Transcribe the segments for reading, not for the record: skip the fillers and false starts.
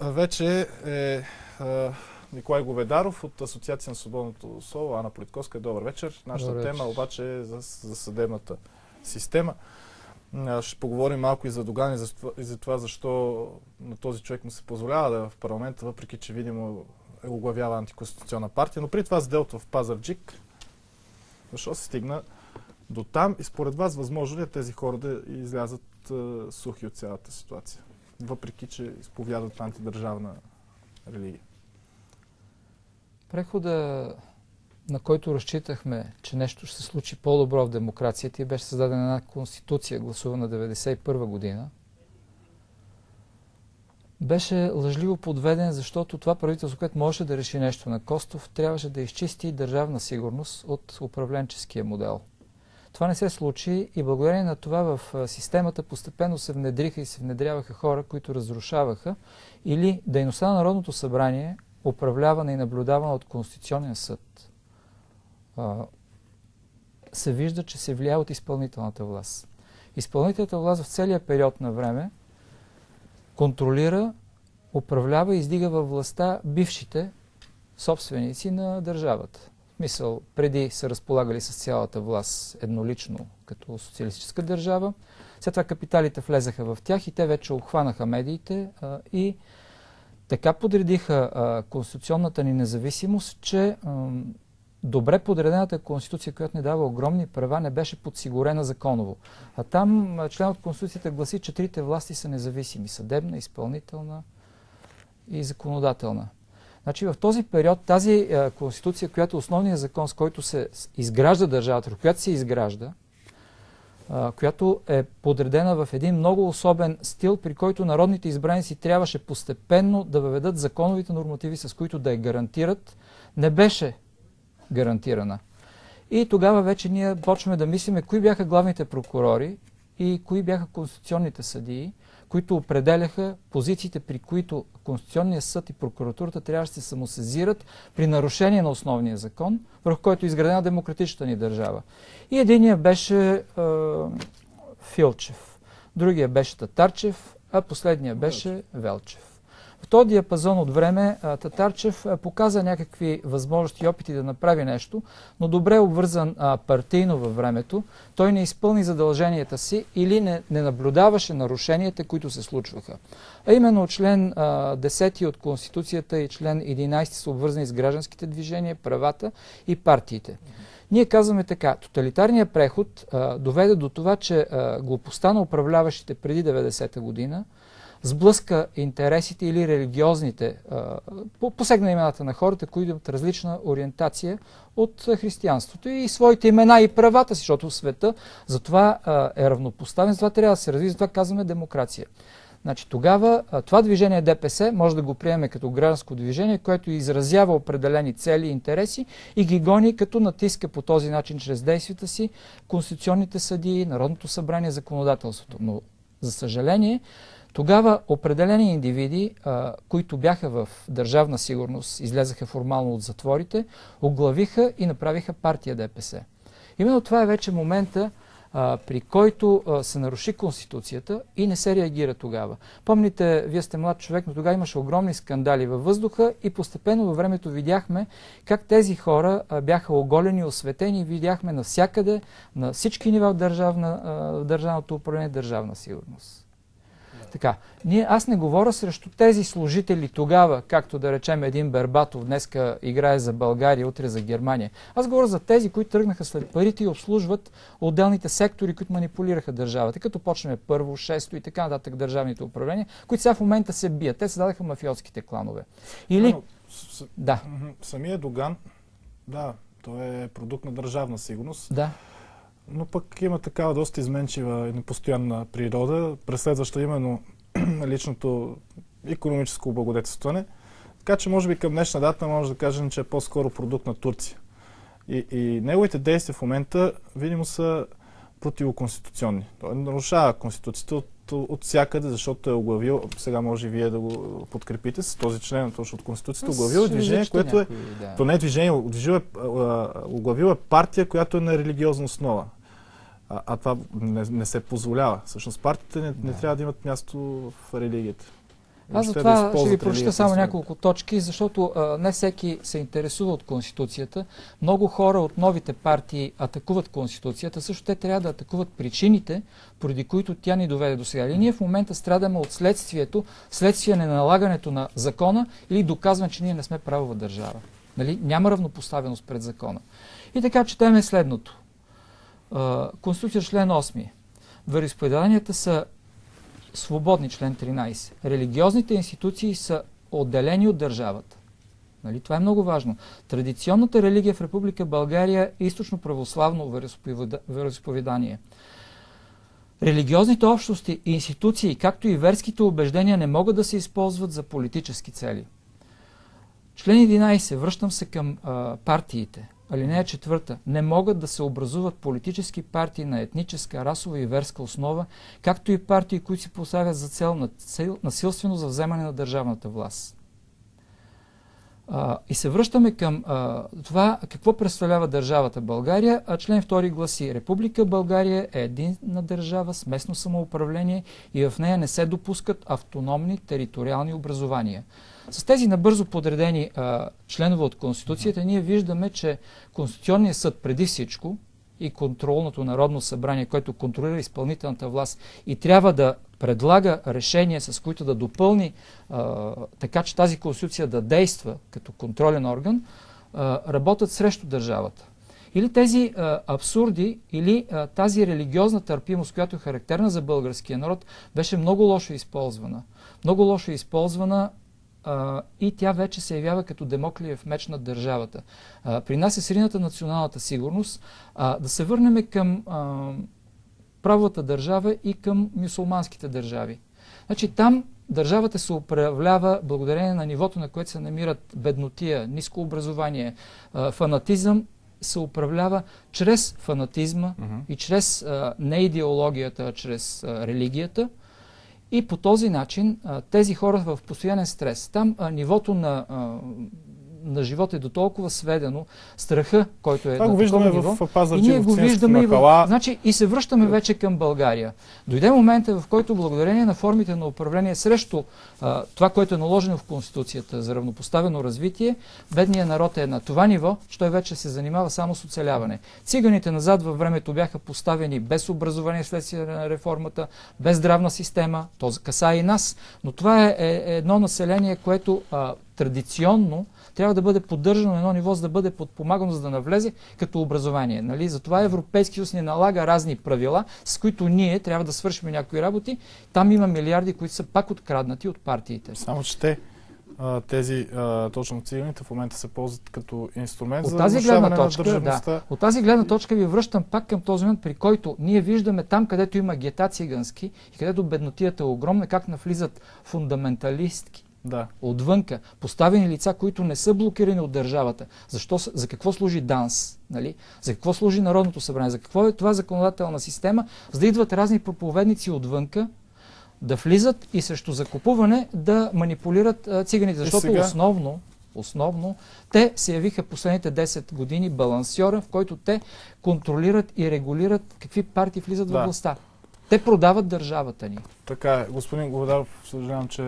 Вече е Николай Говедаров от Асоциация на свободното слово. Ана Политковска, добър вечер. Нашата тема обаче е за съдебната система. Ще поговорим малко и за Доган и за това защо на този човек му се позволява да е в парламента, въпреки че видимо оглавява антиконституционна партия. Но преди това сделата в Пазарджик, защо се стигна до там и според вас възможно ли е тези хора да излязат сухи от цялата ситуация, въпреки че изповядат антидържавна религия? Прехода, на който разчитахме, че нещо ще се случи по-добро в демокрацията и беше създадена една конституция, гласувана 1991 година, беше лъжливо подведен, защото това правителство, което можеше да реши нещо на Костов, трябваше да изчисти държавна сигурност от управленческия модел. Това не се случи и благодарение на това в системата постепенно се внедриха и се внедряваха хора, които разрушаваха или дейността на Народното събрание, управлявана и наблюдавана от Конституционен съд, се вижда, че се влияе от изпълнителната власт. Изпълнителната власт в целия период на време контролира, управлява и издига във властта бившите собственици на държавата. В смисъл, преди са разполагали с цялата власт еднолично като социалистическа държава, след това капиталите влезаха в тях и те вече обхванаха медиите и така подредиха конституционната ни независимост, че добре подредената конституция, която не дава огромни права, не беше подсигурена законово. А там член от конституцията гласи, че трите власти са независими – съдебна, изпълнителна и законодателна. Значи в този период тази конституция, която е основният закон, с който се изгражда държавата, която се изгражда, която е подредена в един много особен стил, при който народните избраници трябваше постепенно да въведат законовите нормативи, с които да я гарантират, не беше гарантирана. И тогава вече ние почваме да мислиме кои бяха главните прокурори и кои бяха конституционните съдии, които определяха позициите, при които Конституционният съд и прокуратурата трябваше да се самосезират при нарушение на основния закон, върху който е изградена демократичната ни държава. И единият беше Филчев, другия беше Татарчев, а последният беше Велчев. В този диапазон от време Татарчев показа някакви възможности и опити да направи нещо, но добре обвързан партийно във времето, той не изпълни задълженията си или не наблюдаваше нарушенията, които се случваха. А именно член 10 от Конституцията и член 11 са обвързани с гражданските движения, правата и партиите. Ние казваме така, тоталитарният преход доведе до това, че глупостта на управляващите преди 90-та година сблъска интересите или религиозните, посегна имената на хората, които имат различна ориентация от християнството и своите имена и правата си, защото в света затова е равнопоставен, затова трябва да се развива, затова казваме демокрация. Значи тогава това движение ДПС може да го приеме като гражданско движение, което изразява определени цели и интереси и ги гони, като натиска по този начин чрез действията си конституционните съдии, Народното събрание, законодателството. Но, за съжаление, тогава определени индивиди, които бяха в държавна сигурност, излезаха формално от затворите, оглавиха и направиха партия ДПС. Именно това е вече момента, при който се наруши Конституцията и не се реагира тогава. Помните, вие сте млад човек, но тогава имаше огромни скандали във въздуха и постепенно във времето видяхме как тези хора бяха оголени, осветени и видяхме навсякъде, на всички нива в държавното управление, държавна сигурност. Така, аз не говоря срещу тези служители тогава, както да речем един Бербатов днеска играе за България, утре за Германия. Аз говоря за тези, които тръгнаха след парите и обслужват отделните сектори, които манипулираха държавата. Като почнем първо, шесто и така нататък държавните управления, които сега в момента се бият. Те създадаха мафиотските кланове. Или... Да. Самия Доган, да, той е продукт на държавна сигурност. Да. Но пък има такава доста изменчива и непостоянна природа, преследваща именно личното икономическо облагодетелстване. Така че може би към днешна дата може да кажем, че е по-скоро продукт на Турция. И неговите действия в момента видимо са противоконституционни. Той нарушава конституцията от всякъде, защото е оглавил, сега може и вие да го подкрепите с този член точно от конституцията, оглавил е движение, което е, то не е движение, оглавил е партия, която е на религиозна основа. А това не се позволява. Всъщност партиите не трябва да имат място в религията. Аз за това ще ви прочита само няколко точки, защото не всеки се интересува от Конституцията. Много хора от новите партии атакуват Конституцията. Също те трябва да атакуват причините, поради които тя ни доведе до сега. Или ние в момента страдаме от следствието, следствие на налагането на закона или доказване, че ние не сме правова държава. Нали? Няма равнопоставеност пред закона. И така четеме следното. Конституция член 8. Вероизповеданията са свободни, член 13. Религиозните институции са отделени от държавата. Нали? Това е много важно. Традиционната религия в Република България е източно православно вероизповедание. Религиозните общности и институции, както и верските убеждения, не могат да се използват за политически цели. Член 11. Връщам се към партиите. Алинея 4. Не могат да се образуват политически партии на етническа, расова и верска основа, както и партии, които си поставят за цел насилствено за вземане на държавната власт. И се връщаме към това какво представлява държавата България, а член 2 гласи: Република България е единна държава с местно самоуправление и в нея не се допускат автономни териториални образования. С тези набързо подредени членове от Конституцията ние виждаме, че Конституционният съд преди всичко и контролното Народно събрание, което контролира изпълнителната власт и трябва да предлага решения, с които да допълни така, че тази Конституция да действа като контролен орган, работят срещу държавата. Или тези абсурди, или тази религиозна търпимост, която е характерна за българския народ, беше много лошо използвана. Много лошо използвана и тя вече се явява като Демоклиев меч над държавата. При нас е срината националната сигурност. Да се върнем към правовата държава и към мюсюлманските държави. Значи там държавата се управлява благодарение на нивото, на което се намират беднотия, ниско образование, фанатизъм, се управлява чрез фанатизма и чрез не идеологията, а чрез религията. И по този начин тези хора в постоянен стрес. Там нивото на живота е до толкова сведено, страха, който е това на такова ниво, в Пазарджик, и ние го виждаме и се връщаме вече към България. Дойде момента, в който благодарение на формите на управление срещу това, което е наложено в Конституцията за равнопоставено развитие, бедният народ е на това ниво, че той вече се занимава само с оцеляване. Циганите назад във времето бяха поставени без образование вследствие на реформата, без здравна система, то касае и нас, но това е едно население, което традиционно трябва да бъде поддържано на едно ниво, за да бъде подпомагано, за да навлезе като образование. Нали? Затова Европейски съюз ни налага разни правила, с които ние трябва да свършим някои работи. Там има милиарди, които са пак откраднати от партиите. Само че тези точно циганите в момента се ползват като инструмент за нарушаване на държавността. Да. От тази гледна точка ви връщам пак към този момент, при който ние виждаме там, където има гета цигански и където беднотията е огромна, как навлизат фундаменталистки. Да. Отвънка, поставени лица, които не са блокирани от държавата. За какво служи ДАНС? Нали? За какво служи Народното събрание? За какво е това законодателна система? За да идват разни проповедници отвънка, да влизат и срещу закупуване да манипулират циганите. Защото основно те се явиха последните 10 години балансьора, в който те контролират и регулират какви партии влизат във властта. Те продават държавата ни. Така е. Господин Говодаров, съжалявам, че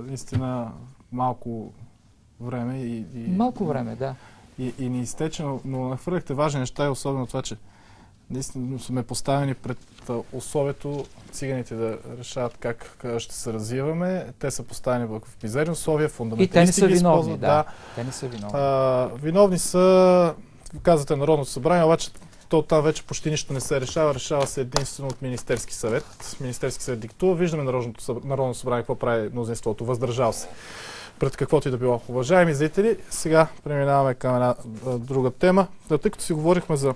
наистина малко време малко време, да. И ни изтече, но нахвърляхте важни неща и особено това, че наистина сме поставени пред условието циганите да решават как ще се развиваме. Те са поставени в мизерни условия, фундаменталисти. И те не са виновни, да. Те не са виновни. Виновни са, казвате, Народното събрание, обаче то там вече почти нищо не се решава. Решава се единствено от Министерски съвет. Министерски съвет диктува. Виждаме Народно събрание какво прави мнозинството. Въздържал се пред каквото и да било. Уважаеми зрители, сега преминаваме към една друга тема. Тъй като си говорихме за